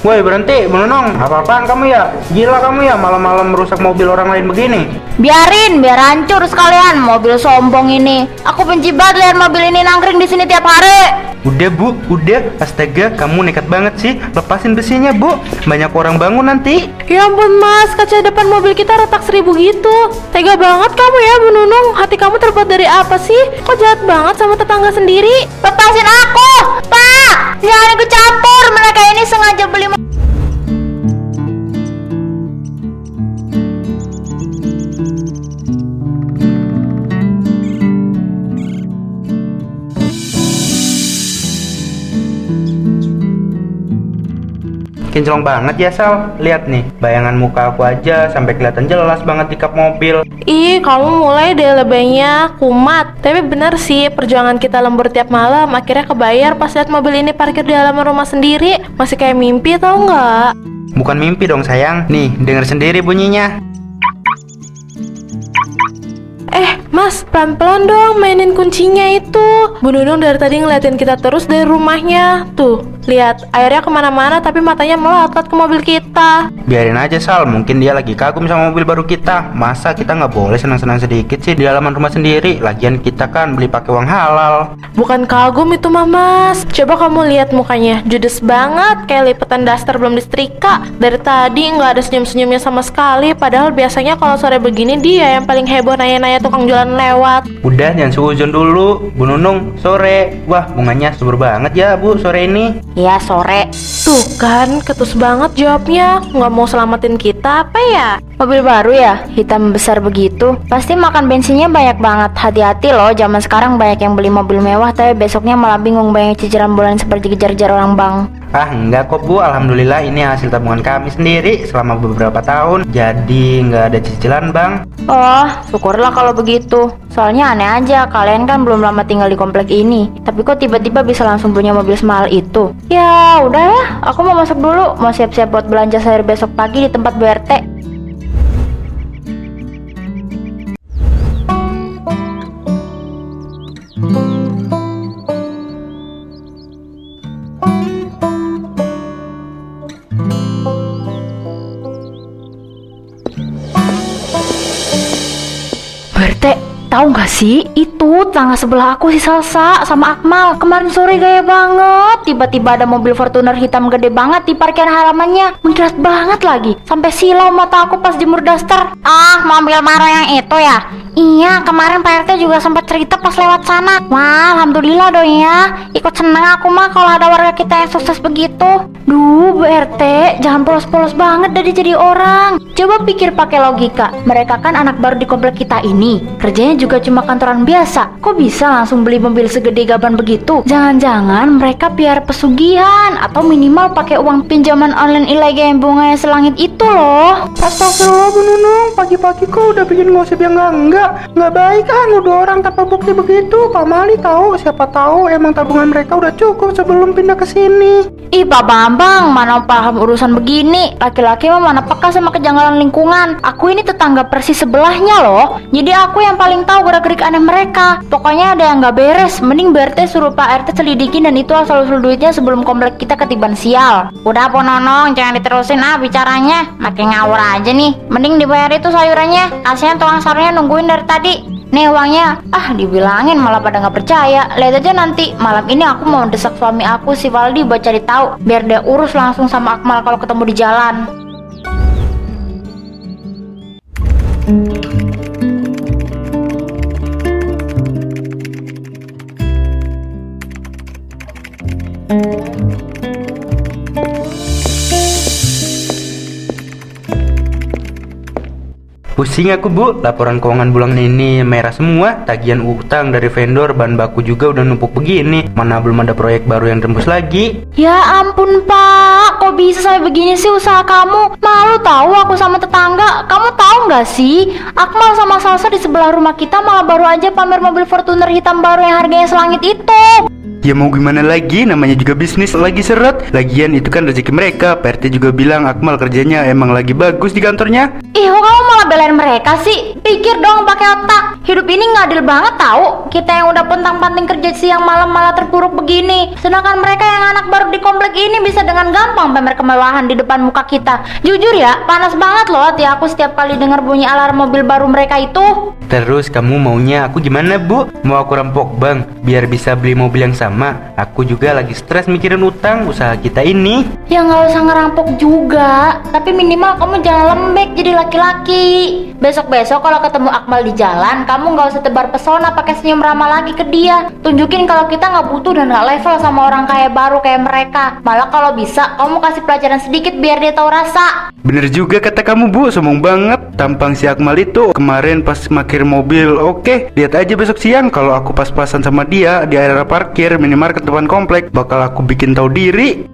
Woi berhenti, Bu Nunung. Apa-apaan kamu ya? Gila kamu ya, malam-malam merusak mobil orang lain begini. Biarin, biar hancur sekalian mobil sombong ini. Aku benci banget lihat mobil ini nangkring di sini tiap hari. Udah Bu, udah. Astaga, kamu nekat banget sih. Lepasin besinya Bu, banyak orang bangun nanti. Ya ampun mas, kaca depan mobil kita retak 1000 gitu. Tega banget kamu ya Bu Nunung. Hati kamu terbuat dari apa sih? Kok jahat banget sama tetangga sendiri? Lepasin aku, Pak! Jangan ikut campur, mereka ini sengaja beli Kinclong banget ya Sal. Lihat nih, bayangan muka aku aja sampai kelihatan jelas banget di kap mobil. Ih, kamu mulai deh lebaynya, kumat. Tapi bener sih, perjuangan kita lembur tiap malam akhirnya kebayar pas lihat mobil ini parkir di halaman rumah sendiri. Masih kayak mimpi tau nggak? Bukan mimpi dong sayang. Nih, denger sendiri bunyinya. Mas, pelan-pelan dong mainin kuncinya itu. Bu Nunung dari tadi ngeliatin kita terus dari rumahnya. Tuh, lihat, airnya kemana-mana tapi matanya melotot ke mobil kita. Biarin aja Sal, mungkin dia lagi kagum sama mobil baru kita. Masa kita nggak boleh senang-senang sedikit sih di halaman rumah sendiri? Lagian kita kan beli pakai uang halal. Bukan kagum itu mah mas. Coba kamu lihat mukanya, judes banget kayak lipetan daster belum disetrika. Dari tadi nggak ada senyum-senyumnya sama sekali. Padahal biasanya kalau sore begini dia yang paling heboh nanya-nanya tukang jualan lewat. Udah, jangan suuzon dulu Bu Nunung. Sore, wah bunganya subur banget ya Bu sore ini. Ya sore. Tuh kan, ketus banget jawabnya. Nggak mau selamatin kita apa ya? Mobil baru ya, hitam besar begitu. Pasti makan bensinnya banyak banget. Hati-hati loh, zaman sekarang banyak yang beli mobil mewah tapi besoknya malah bingung bayar cicilan bulan seperti kejar-kejar orang bank. Ah enggak kok Bu, alhamdulillah ini hasil tabungan kami sendiri selama beberapa tahun. Jadi nggak ada cicilan Bang. Oh, syukurlah kalau begitu. Soalnya aneh aja, kalian kan belum lama tinggal di komplek ini. Tapi kok tiba-tiba bisa langsung punya mobil semahal itu? Ya udah ya, aku mau masuk dulu. Mau siap-siap buat belanja sayur besok pagi di tempat BRT. BRT, tahu nggak sih? Itu tetangga sebelah aku si Salsa sama Akmal. Kemarin sore gaya banget. Tiba-tiba ada mobil Fortuner hitam gede banget di parkiran halamannya. Mengkilat banget lagi. Sampai silau mata aku pas jemur daster. Ah, mobil baru yang itu ya? Iya, kemarin Pak RT juga sempat cerita pas lewat sana. Wah, alhamdulillah dong ya. Ikut seneng aku mah kalau ada warga kita yang sukses begitu. Duh, Bu RT, jangan polos-polos banget dari jadi orang. Coba pikir pakai logika. Mereka kan anak baru di komplek kita ini. Kerjanya juga cuma kantoran biasa. Kok bisa langsung beli mobil segede gaban begitu? Jangan-jangan mereka biar pesugihan atau minimal pakai uang pinjaman online ilegal yang bunganya selangit itu loh. Astagfirullah Bu Nunung, pagi-pagi kok udah bikin gosip yang enggak. Nggak baik kan nuduh orang tanpa bukti begitu. Pak Mali tahu, siapa tahu emang tabungan mereka udah cukup sebelum pindah ke sini. Ih, Pak Bambang, mana paham urusan begini. Laki-laki mah mana peka sama kejanggalan lingkungan. Aku ini tetangga persis sebelahnya loh. Jadi aku yang paling tahu gerak-gerik aneh mereka. Pokoknya ada yang nggak beres. Mending BRT suruh Pak RT selidikin dan itu asal-usul duitnya sebelum komplek kita ketiban sial. Udah Po Nonong, jangan diterusin bicaranya. Makin ngawur aja nih. Mending dibayar itu sayurannya. Kasihan tukang sayurnya nungguin dari tadi. Nih uangnya. Ah, dibilangin malah pada nggak percaya. Lihat aja nanti. Malam ini aku mau desak suami aku si Valdi buat cari tahu biar dia urus langsung sama Akmal kalau ketemu di jalan. Pusing aku Bu, laporan keuangan bulan ini merah semua. Tagihan utang dari vendor, bahan baku juga udah numpuk begini. Mana belum ada proyek baru yang tembus lagi. Ya ampun Pak, kok bisa sampai begini sih usaha kamu? Malu tahu aku sama tetangga. Kamu tahu nggak sih, Akmal sama Salsa di sebelah rumah kita malah baru aja pamer mobil Fortuner hitam baru yang harganya selangit itu. Ya mau gimana lagi, namanya juga bisnis lagi seret. Lagian itu kan rezeki mereka. Pak RT juga bilang Akmal kerjanya emang lagi bagus di kantornya. Ih, kok kamu malah malah belain mereka sih? Pikir dong pakai otak. Hidup ini nggak adil banget tahu. Kita yang udah pontang-panting kerja siang malam malah terpuruk begini. Sedangkan mereka yang anak baru di komplek ini bisa dengan gampang pamer kemewahan di depan muka kita. Jujur ya, panas banget loh hati aku setiap kali dengar bunyi alarm mobil baru mereka itu. Terus kamu maunya aku gimana, Bu? Mau aku rampok bank biar bisa beli mobil yang sama? Aku juga lagi stres mikirin utang usaha kita ini. Ya nggak usah ngerampok juga, tapi minimal kamu jangan lembek jadi laki-laki. Besok-besok kalau ketemu Akmal di jalan, kamu nggak usah tebar pesona pakai senyum ramah lagi ke dia. Tunjukin kalau kita nggak butuh dan nggak level sama orang kaya baru kayak mereka. Malah kalau bisa, kamu kasih pelajaran sedikit biar dia tahu rasa. Bener juga kata kamu, Bu. Sombong banget tampang si Akmal itu kemarin pas parkir mobil. Oke, lihat aja besok siang kalau aku pas-pasan sama dia di area parkir minimarket depan komplek, bakal aku bikin tahu diri.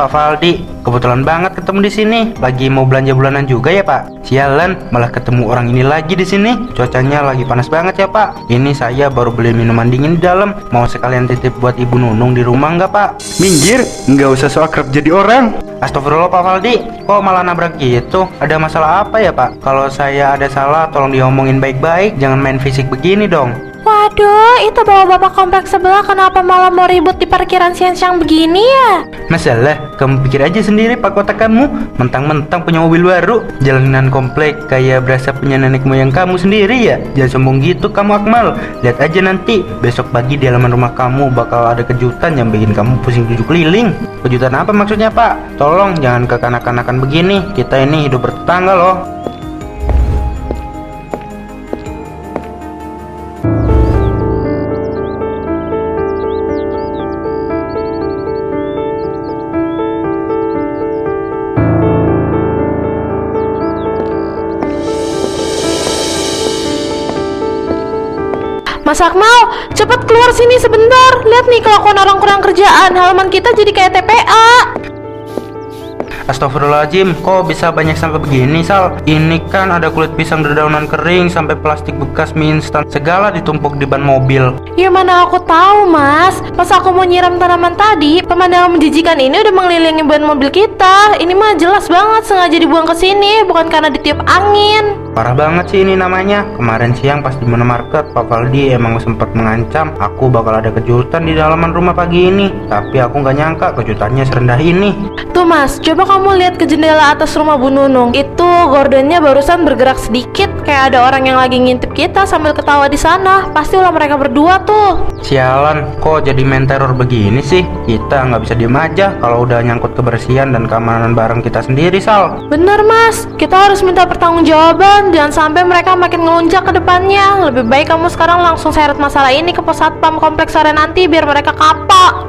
Pak Faldi, kebetulan banget ketemu di sini. Lagi mau belanja bulanan juga ya, Pak? Sialan, malah ketemu orang ini lagi di sini. Cuacanya lagi panas banget ya, Pak. Ini saya baru beli minuman dingin di dalam. Mau sekalian titip buat Ibu Nunung di rumah nggak, Pak? Minggir, nggak usah so akrab jadi orang. Astagfirullah, Pak Faldi. Kok malah nabrak gitu? Ada masalah apa ya, Pak? Kalau saya ada salah, tolong diomongin baik-baik. Jangan main fisik begini dong. Waduh, itu bapak-bapak kompleks sebelah kenapa malah mau ribut di parkiran siang-siang begini ya? Masalah, kamu pikir aja sendiri pak otak kamu. Mentang-mentang punya mobil baru, jalanan komplek kayak berasa punya nenek moyang kamu sendiri ya. Jangan sombong gitu kamu Akmal. Lihat aja nanti, besok pagi di halaman rumah kamu bakal ada kejutan yang bikin kamu pusing 7 keliling. Kejutan apa maksudnya pak? Tolong jangan kekanak-kanakan begini. Kita ini hidup bertetangga loh. Mas Akmal, cepat keluar sini sebentar. Lihat nih kelakuan orang kurang kerjaan. Halaman kita jadi kayak TPA. Astagfirullahaladzim, kok bisa banyak sampah begini Sal? Ini kan ada kulit pisang dedaunan kering sampai plastik bekas mie instan segala ditumpuk di ban mobil. Ya mana aku tahu mas. Pas aku mau nyiram tanaman tadi, pemandangan menjijikan ini udah mengelilingi ban mobil kita. Ini mah jelas banget sengaja dibuang ke sini, bukan karena ditiup angin. Parah banget sih ini namanya. Kemarin siang pas di minimarket, Pak Faldi emang sempat mengancam aku bakal ada kejutan di halaman rumah pagi ini. Tapi aku nggak nyangka kejutannya serendah ini. Tuh mas, coba kamu lihat ke jendela atas rumah Bu Nunung. Itu gordennya barusan bergerak sedikit, kayak ada orang yang lagi ngintip kita sambil ketawa di sana. Pasti ulah mereka berdua tuh. Sialan, kok jadi main teror begini sih? Kita nggak bisa diem aja kalau udah nyangkut kebersihan dan keamanan barang kita sendiri Sal. Bener mas, kita harus minta pertanggungjawaban. Jangan sampai mereka makin ngelunjak ke depannya. Lebih baik kamu sekarang langsung seret masalah ini ke pos satpam kompleks sore nanti biar mereka kapok.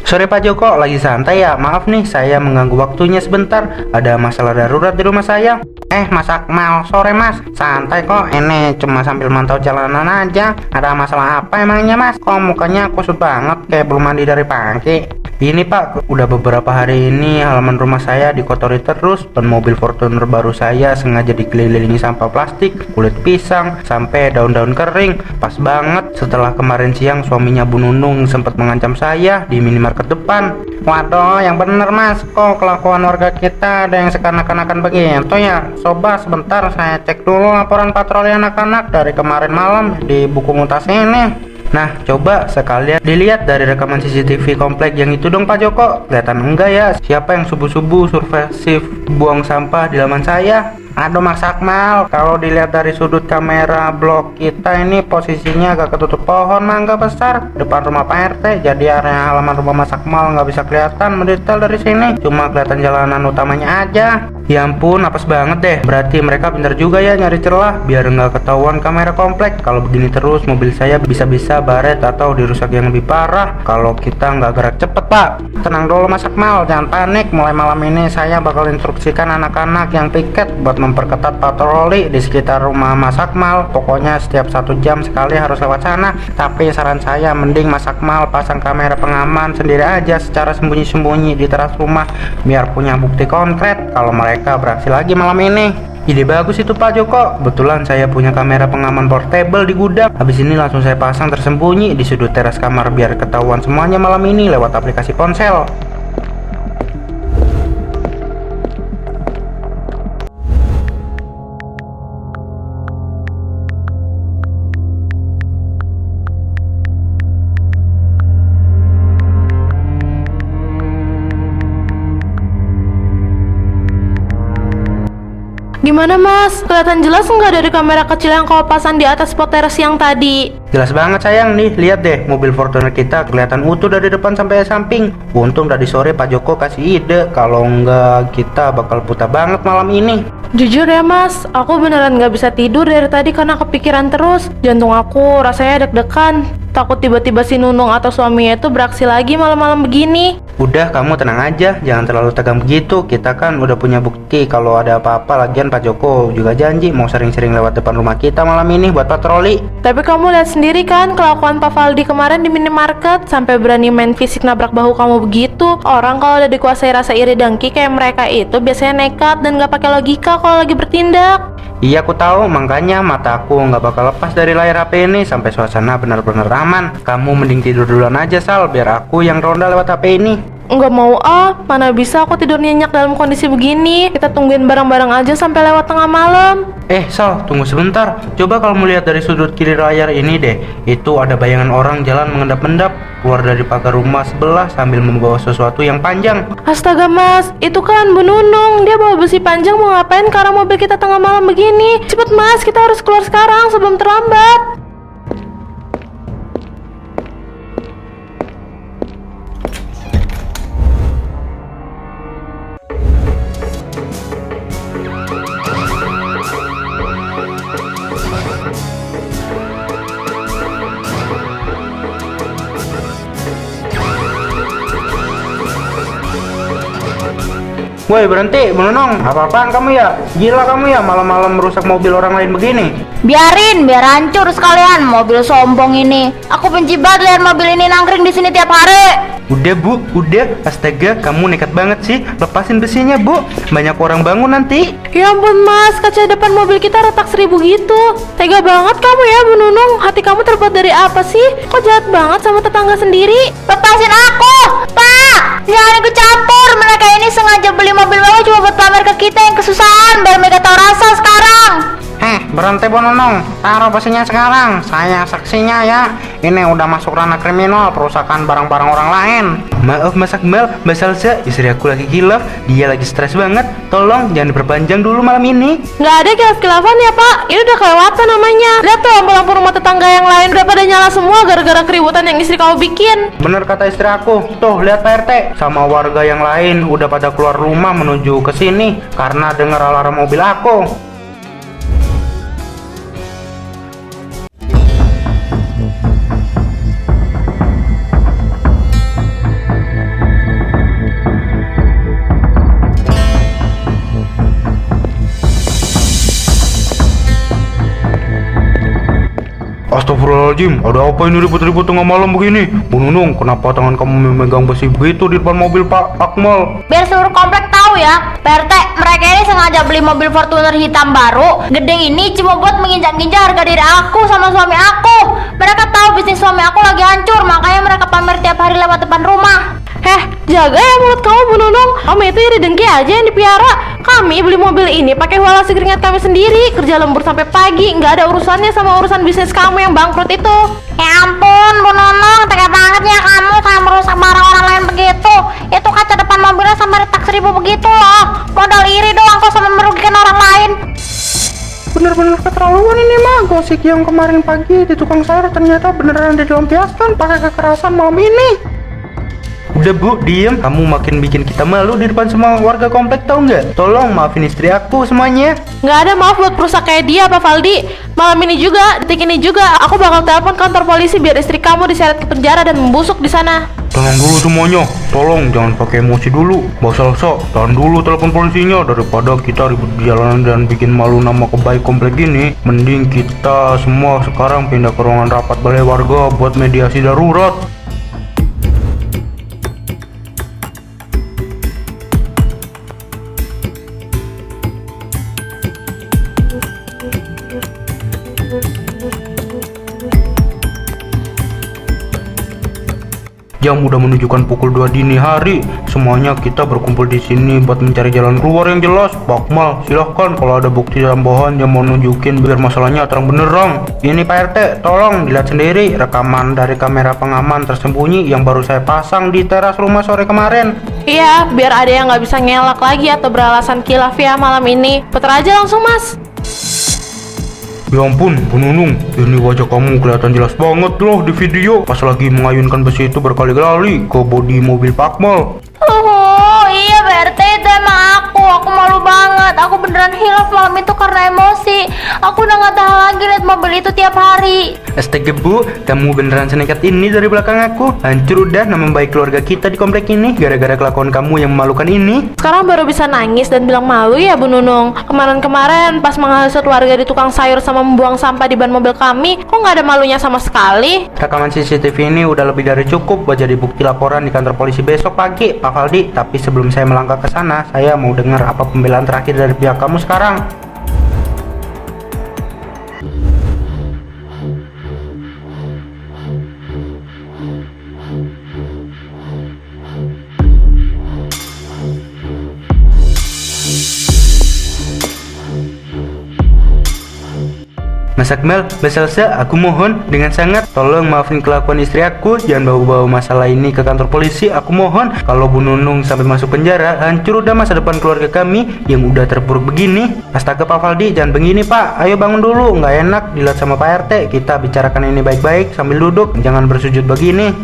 Sore Pak Joko, lagi santai ya? Maaf nih, saya mengganggu waktunya sebentar. Ada masalah darurat di rumah saya. Mas Akmal, sore mas. Santai kok, ini cuma sambil mantau jalanan aja. Ada masalah apa emangnya mas? Kok mukanya kusut banget, kayak belum mandi dari pagi. Ini Pak, udah beberapa hari ini halaman rumah saya dikotori terus. Dan mobil Fortuner baru saya sengaja dikelilingi sampah plastik, kulit pisang, sampai daun-daun kering. Pas banget setelah kemarin siang suaminya Bu Nunung sempat mengancam saya di minimarket depan. Waduh, yang bener mas, kok kelakuan warga kita ada yang sekanak-kanakan begitu ya? Coba sebentar saya cek dulu laporan patroli anak-anak dari kemarin malam di buku mutasi ini. Nah, coba sekalian dilihat dari rekaman CCTV komplek yang itu dong Pak Joko. Kelihatan enggak ya siapa yang subuh-subuh survesif buang sampah di halaman saya? Aduh Mas Akmal, kalau dilihat dari sudut kamera blok kita ini posisinya agak ketutup pohon mangga besar depan rumah Pak RT. Jadi area halaman rumah Mas Akmal nggak bisa kelihatan mendetail dari sini. Cuma kelihatan jalanan utamanya aja. Ya ampun, apes banget deh. Berarti mereka pintar juga ya nyari celah biar nggak ketahuan kamera komplek. Kalau begini terus mobil saya bisa-bisa baret atau dirusak yang lebih parah kalau kita nggak gerak cepet, Pak. Tenang dulu Mas Akmal, jangan panik. Mulai malam ini saya bakal instruksikan anak-anak yang piket buat memperketat patroli di sekitar rumah Mas Akmal. Pokoknya setiap 1 jam sekali harus lewat sana. Tapi saran saya mending Mas Akmal pasang kamera pengaman sendiri aja secara sembunyi-sembunyi di teras rumah biar punya bukti konkret kalau mereka beraksi lagi malam ini. Ide bagus itu Pak Joko. Kebetulan saya punya kamera pengaman portable di gudang. Habis ini langsung saya pasang tersembunyi di sudut teras kamar biar ketahuan semuanya malam ini lewat aplikasi ponsel. Gimana mas? Kelihatan jelas nggak dari kamera kecil yang kau pasang di atas pot teras yang tadi? Jelas banget sayang nih, lihat deh mobil Fortuner kita kelihatan utuh dari depan sampai samping. Untung tadi sore Pak Joko kasih ide, kalau enggak kita bakal buta banget malam ini. Jujur ya mas, aku beneran nggak bisa tidur dari tadi karena kepikiran terus. Jantung aku rasanya deg-degan. Takut tiba-tiba si Nunung atau suaminya itu beraksi lagi malam-malam begini. Udah kamu tenang aja, jangan terlalu tegang begitu. Kita kan udah punya bukti kalau ada apa-apa. Lagian Pak Joko juga janji mau sering-sering lewat depan rumah kita malam ini buat patroli. Tapi kamu lihat sendiri kan kelakuan Pak Faldi kemarin di minimarket, sampai berani main fisik nabrak bahu kamu begitu. Orang kalau udah dikuasai rasa iri dengki kayak mereka itu biasanya nekat dan gak pakai logika kalau lagi bertindak. Iya aku tahu, makanya mata aku nggak bakal lepas dari layar HP ini sampai suasana benar-benar aman. Kamu mending tidur duluan aja Sal, biar aku yang ronda lewat HP ini. Nggak mau mana bisa aku tidur nyenyak dalam kondisi begini. Kita tungguin barang-barang aja sampai lewat tengah malam. Sal, tunggu sebentar. Coba kalau melihat dari sudut kiri layar ini deh. Itu ada bayangan orang jalan mengendap-endap keluar dari pagar rumah sebelah sambil membawa sesuatu yang panjang. Astaga mas, itu kan Bu Nunung. Dia bawa besi panjang mau ngapain karena mobil kita tengah malam begini. Cepet mas, kita harus keluar sekarang sebelum terlambat. Woi berhenti, Bu Nunung, apa-apaan kamu ya? Gila kamu ya, malam-malam merusak mobil orang lain begini. Biarin, biar hancur sekalian mobil sombong ini. Aku benci banget lihat mobil ini nangkring di sini tiap hari. Udah Bu, udah. Astaga, kamu nekat banget sih. Lepasin besinya Bu, banyak orang bangun nanti. Ya ampun mas, kaca depan mobil kita retak 1000 gitu. Tega banget kamu ya Bu Nunung. Hati kamu terbuat dari apa sih? Kok jahat banget sama tetangga sendiri? Lepasin aku, Pak! Jangan ikut campur. Mereka ini sengaja beli mobil baru cuma buat pamer ke kita yang kesusahan biar mereka tahu rasa sekarang. Berhenti Bu Nunung, taruh besinya sekarang. Saya saksinya ya. Ini udah masuk ranah kriminal, perusakan barang-barang orang lain. Maaf Mas Akmal, Mbak Salsa, istri aku lagi hilaf. Dia lagi stres banget. Tolong jangan diperpanjang dulu malam ini. Nggak ada khilaf-khilafan ya Pak. Ini udah kelewatan namanya. Lihat tuh lampu-lampu rumah tetangga yang lain udah pada nyala semua gara-gara keributan yang istri kamu bikin. Bener kata istri aku. Tuh lihat Pak RT, sama warga yang lain udah pada keluar rumah menuju ke sini karena dengar alarm mobil aku. Astagfirullahaladzim, ada apa ini ribut-ribut tengah malam begini? Bu Nunung, kenapa tangan kamu memegang besi begitu di depan mobil Pak Akmal? Biar seluruh komplek tahu ya, PRT, mereka ini sengaja beli mobil Fortuner hitam baru. Gede ini cuma buat menginjak-injak harga diri aku sama suami aku. Mereka tahu bisnis suami aku lagi hancur, makanya mereka pamer tiap hari lewat depan rumah. Jaga ya mulut kamu Bu Nunung. Kamu itu iri dengki aja yang dipiara. Kami beli mobil ini pakai walasi keringat kami sendiri, kerja lembur sampai pagi, nggak ada urusannya sama urusan bisnis kamu yang bangkrut itu. Ya ampun Bu Nunung, tega banget ya kamu kayak merusak barang orang lain begitu. Itu kaca depan mobilnya sampai retak 1000 begitu loh. Modal iri doang kok sampai merugikan orang lain. Bener-bener keterlaluan ini mah. Gosip yang kemarin pagi di tukang sayur ternyata beneran dilampiaskan pakai kekerasan malam ini. Udah Bu, diem. Kamu makin bikin kita malu di depan semua warga komplek, tau nggak? Tolong maafin istri aku semuanya. Nggak ada maaf buat perusak kayak dia, Pak Valdi. Malam ini juga, detik ini juga, aku bakal telepon kantor polisi biar istri kamu diseret ke penjara dan membusuk di sana. Tenang dulu semuanya, tolong jangan pakai emosi dulu. Mbak Salsa, tahan dulu telepon polisinya. Daripada kita ribut di jalanan dan bikin malu nama kebaik komplek ini, mending kita semua sekarang pindah ke ruangan rapat balai warga buat mediasi darurat. Jam udah menunjukkan pukul 2 dini hari. Semuanya kita berkumpul di sini buat mencari jalan keluar yang jelas. Pak Akmal, silahkan kalau ada bukti tambahan yang mau nunjukin biar masalahnya terang benerang. Ini Pak RT, tolong dilihat sendiri rekaman dari kamera pengaman tersembunyi yang baru saya pasang di teras rumah sore kemarin. Iya, biar ada yang nggak bisa ngelak lagi atau beralasan kilaf ya malam ini. Putar aja langsung, Mas. Ya ampun, Bu Nunung, ini wajah kamu kelihatan jelas banget loh di video pas lagi mengayunkan besi itu berkali-kali ke bodi mobil Pak Akmal. Iya Pak RT, itu emang aku malu banget. Aku beneran hilaf malam itu karena emosi. Aku udah gak tahan lagi lihat mobil itu tiap hari. Astaga Bu, kamu beneran senekat ini dari belakang aku. Hancur udah nama baik keluarga kita di komplek ini gara-gara kelakuan kamu yang memalukan ini. Sekarang baru bisa nangis dan bilang malu ya Bu Nunung. Kemarin-kemarin pas menghasut warga di tukang sayur sama membuang sampah di ban mobil kami, kok nggak ada malunya sama sekali? Rekaman CCTV ini udah lebih dari cukup buat jadi bukti laporan di kantor polisi besok pagi, Pak Valdi. Tapi sebelum saya melangkah ke sana, saya mau dengar apa pembelaan terakhir dari pihak kamu sekarang. Mas Akmal, Mbak Salsa, aku mohon dengan sangat tolong maafin kelakuan istri aku. Jangan bawa-bawa masalah ini ke kantor polisi. Aku mohon. Kalau Bu Nunung sampai masuk penjara, hancur udah masa depan keluarga kami yang udah terpuruk begini. Astaga Pak Valdi, jangan begini Pak. Ayo bangun dulu, nggak enak dilihat sama Pak RT. Kita bicarakan ini baik-baik sambil duduk. Jangan bersujud begini.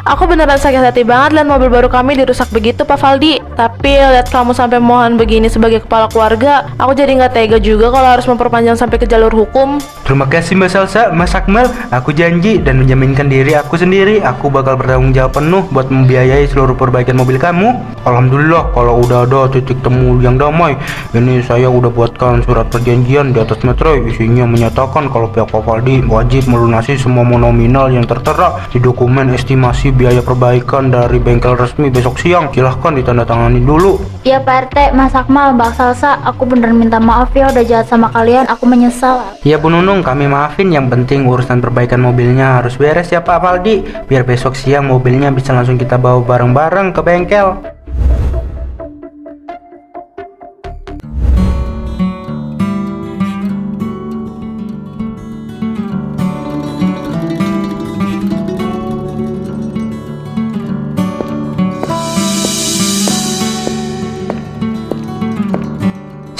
Aku beneran sakit hati banget lihat mobil baru kami dirusak begitu Pak Valdi. Tapi lihat kamu sampai mohon begini sebagai kepala keluarga, aku jadi nggak tega juga kalau harus memperpanjang sampai ke jalur hukum. Terima kasih Mbak Salsa, Mas Akmal. Aku janji dan menjaminkan diri aku sendiri, aku bakal bertanggung jawab penuh buat membiayai seluruh perbaikan mobil kamu. Alhamdulillah kalau udah ada titik temu yang damai. Ini saya udah buatkan surat perjanjian di atas materai. Isinya menyatakan kalau pihak Pak Valdi wajib melunasi semua nominal yang tertera di dokumen estimasi biaya perbaikan dari bengkel resmi besok siang. Silahkan ditandatangani dulu. Iya Pak RT, Mas Akmal, Mbak Salsa, aku beneran minta maaf ya udah jahat sama kalian. Aku menyesal. Ya Bu Nunung, kami maafin. Yang penting urusan perbaikan mobilnya harus beres ya Pak Valdi, biar besok siang mobilnya bisa langsung kita bawa bareng-bareng ke bengkel.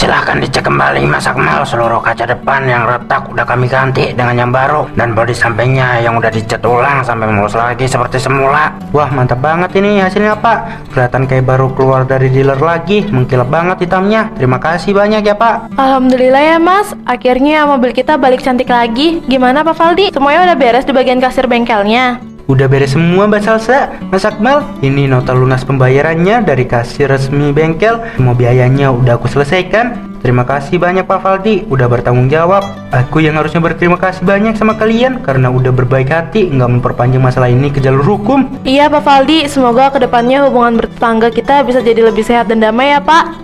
Silahkan dicek kembali Mas Akmal, seluruh kaca depan yang retak udah kami ganti dengan yang baru, dan bodi sampingnya yang udah dicat ulang sampai mulus lagi seperti semula. Wah mantap banget ini hasilnya Pak, kelihatan kayak baru keluar dari dealer lagi, mengkilap banget hitamnya. Terima kasih banyak ya Pak. Alhamdulillah ya Mas, akhirnya mobil kita balik cantik lagi. Gimana Pak Valdi? Semuanya udah beres di bagian kasir bengkelnya? Udah beres semua Mbak Salsa, Mas Akmal. Ini nota lunas pembayarannya dari kasir resmi bengkel. Semua biayanya udah aku selesaikan. Terima kasih banyak Pak Valdi, udah bertanggung jawab. Aku yang harusnya berterima kasih banyak sama kalian karena udah berbaik hati nggak memperpanjang masalah ini ke jalur hukum. Iya Pak Valdi, semoga kedepannya hubungan bertetangga kita bisa jadi lebih sehat dan damai ya Pak.